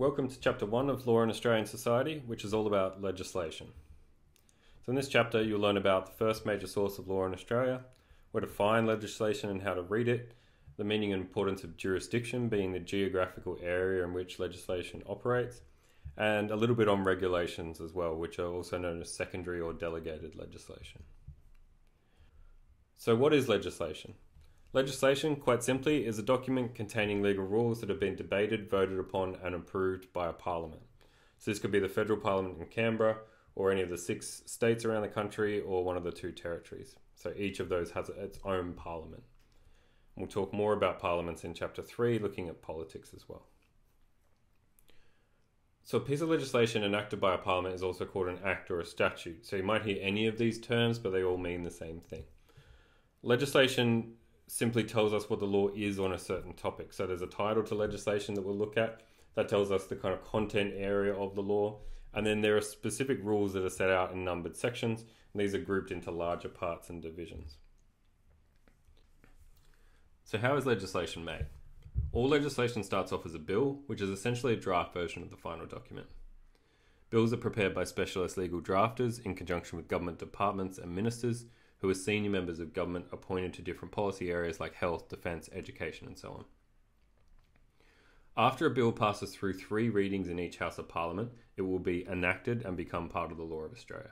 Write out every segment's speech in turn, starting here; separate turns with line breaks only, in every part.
Welcome to Chapter 1 of Law in Australian Society, which is all about legislation. So in this chapter you'll learn about the first major source of law in Australia, where to find legislation and how to read it, the meaning and importance of jurisdiction being the geographical area in which legislation operates, and a little bit on regulations as well, which are also known as secondary or delegated legislation. So what is legislation? Legislation, quite simply, is a document containing legal rules that have been debated, voted upon and approved by a parliament. So this could be the federal parliament in Canberra, or any of the 6 states around the country, or one of the 2 territories. So each of those has its own parliament. We'll talk more about parliaments in Chapter 3, looking at politics as well. So a piece of legislation enacted by a parliament is also called an act or a statute. So you might hear any of these terms, but they all mean the same thing. Legislation simply tells us what the law is on a certain topic. So there's a title to legislation that we'll look at that tells us the kind of content area of the law. And then there are specific rules that are set out in numbered sections. And these are grouped into larger parts and divisions. So how is legislation made? All legislation starts off as a bill, which is essentially a draft version of the final document. Bills are prepared by specialist legal drafters in conjunction with government departments and ministers who are senior members of government appointed to different policy areas like health, defence, education and so on. After a bill passes through 3 readings in each House of Parliament, it will be enacted and become part of the law of Australia.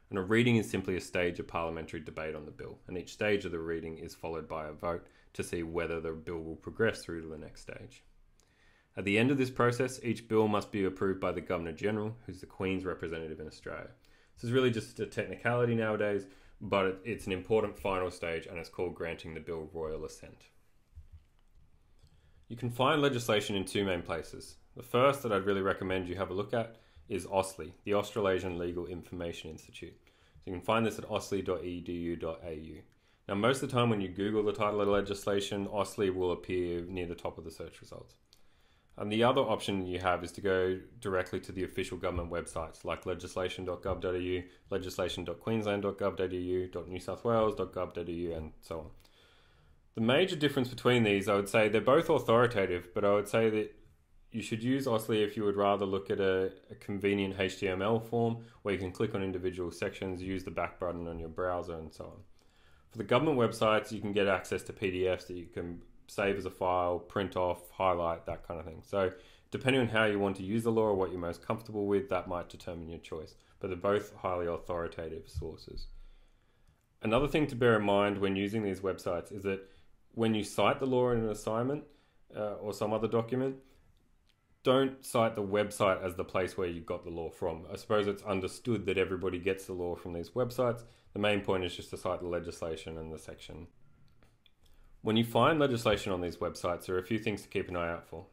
And a reading is simply a stage of parliamentary debate on the bill, and each stage of the reading is followed by a vote to see whether the bill will progress through to the next stage. At the end of this process, each bill must be approved by the Governor-General, who's the Queen's representative in Australia. This is really just a technicality nowadays, but it's an important final stage and it's called granting the bill royal assent. You can find legislation in 2 main places. The first that I'd really recommend you have a look at is AUSTLE, the Australasian Legal Information Institute. So you can find this at austle.edu.au. Now most of the time when you Google the title of legislation, AUSTLE will appear near the top of the search results. And the other option you have is to go directly to the official government websites like legislation.gov.au, legislation.queensland.gov.au, newsouthwales.gov.au and so on. The major difference between these, I would say they're both authoritative, but I would say that you should use AUSTLE if you would rather look at a convenient HTML form where you can click on individual sections, use the back button on your browser and so on. For the government websites, you can get access to PDFs that you can save as a file, print off, highlight, that kind of thing. So depending on how you want to use the law or what you're most comfortable with, that might determine your choice. But they're both highly authoritative sources. Another thing to bear in mind when using these websites is that when you cite the law in an assignment or some other document, don't cite the website as the place where you got the law from. I suppose it's understood that everybody gets the law from these websites. The main point is just to cite the legislation and the section. When you find legislation on these websites, there are a few things to keep an eye out for.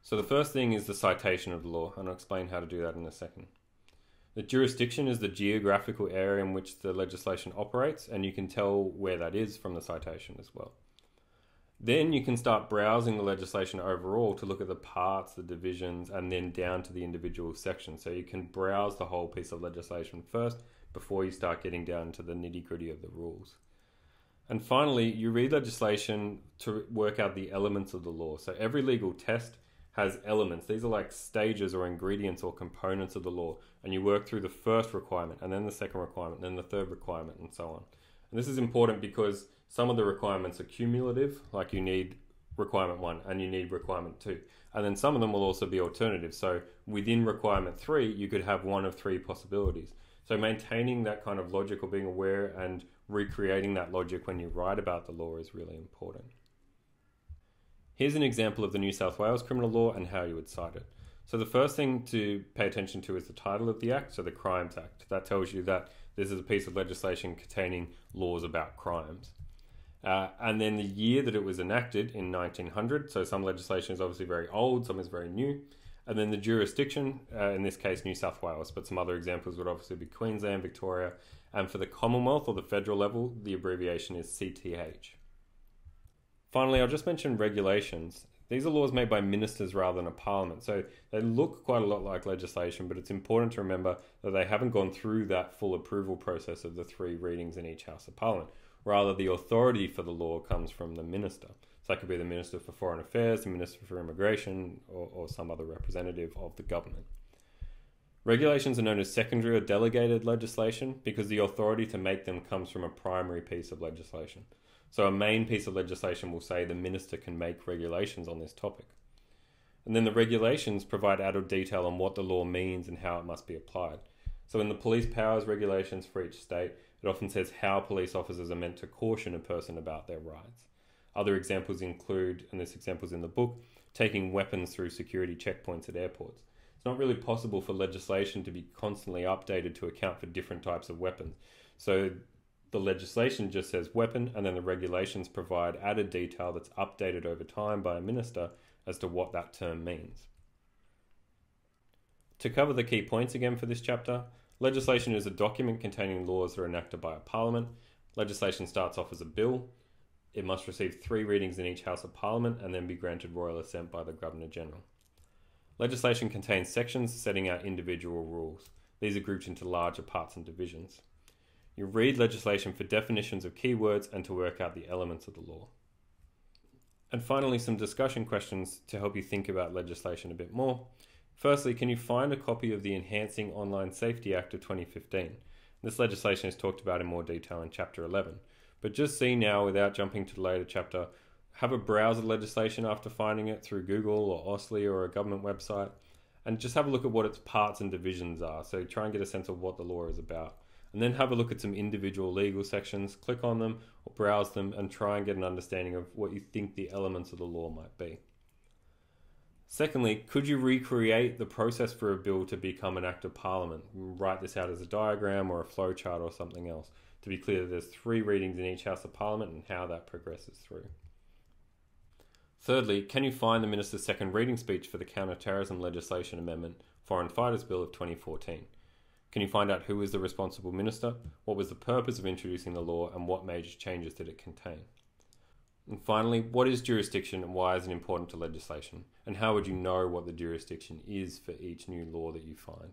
So the first thing is the citation of the law, and I'll explain how to do that in a second. The jurisdiction is the geographical area in which the legislation operates, and you can tell where that is from the citation as well. Then you can start browsing the legislation overall to look at the parts, the divisions, and then down to the individual sections. So you can browse the whole piece of legislation first before you start getting down to the nitty-gritty of the rules. And finally, you read legislation to work out the elements of the law. So every legal test has elements. These are like stages or ingredients or components of the law. And you work through the first requirement and then the second requirement, and then the third requirement and so on. And this is important because some of the requirements are cumulative, like you need requirement 1 and you need requirement 2. And then some of them will also be alternative. So within requirement 3, you could have one of 3 possibilities. So maintaining that kind of logic or being aware and recreating that logic when you write about the law is really important. Here's an example of the New South Wales criminal law and how you would cite it. So the first thing to pay attention to is the title of the Act, so the Crimes Act. That tells you that this is a piece of legislation containing laws about crimes. And then the year that it was enacted in 1900, so some legislation is obviously very old, some is very new. And then the jurisdiction, in this case New South Wales, but some other examples would obviously be Queensland, Victoria, and for the Commonwealth or the federal level, the abbreviation is CTH. Finally, I'll just mention regulations. These are laws made by ministers rather than a parliament, so they look quite a lot like legislation, but it's important to remember that they haven't gone through that full approval process of the 3 readings in each House of Parliament. Rather, the authority for the law comes from the minister. So that could be the Minister for Foreign Affairs, the Minister for Immigration, or some other representative of the government. Regulations are known as secondary or delegated legislation because the authority to make them comes from a primary piece of legislation. So a main piece of legislation will say the minister can make regulations on this topic. And then the regulations provide added detail on what the law means and how it must be applied. So in the police powers regulations for each state, it often says how police officers are meant to caution a person about their rights. Other examples include, and there's examples in the book, taking weapons through security checkpoints at airports. It's not really possible for legislation to be constantly updated to account for different types of weapons. So the legislation just says weapon, and then the regulations provide added detail that's updated over time by a minister as to what that term means. To cover the key points again for this chapter, legislation is a document containing laws that are enacted by a parliament. Legislation starts off as a bill. It must receive 3 readings in each House of Parliament and then be granted royal assent by the Governor-General. Legislation contains sections setting out individual rules. These are grouped into larger parts and divisions. You read legislation for definitions of keywords and to work out the elements of the law. And finally, some discussion questions to help you think about legislation a bit more. Firstly, can you find a copy of the Enhancing Online Safety Act of 2015? This legislation is talked about in more detail in Chapter 11. But just see now, without jumping to the later chapter, have a browse of legislation after finding it through Google or Ostley or a government website, and just have a look at what its parts and divisions are. So try and get a sense of what the law is about. And then have a look at some individual legal sections, click on them or browse them, and try and get an understanding of what you think the elements of the law might be. Secondly, could you recreate the process for a bill to become an Act of Parliament? Write this out as a diagram or a flowchart or something else to be clear that there's 3 readings in each House of Parliament and how that progresses through. Thirdly, can you find the Minister's second reading speech for the Counter-Terrorism Legislation Amendment Foreign Fighters Bill of 2014? Can you find out who was the responsible minister, what was the purpose of introducing the law, and what major changes did it contain? And finally, what is jurisdiction and why is it important to legislation? And how would you know what the jurisdiction is for each new law that you find?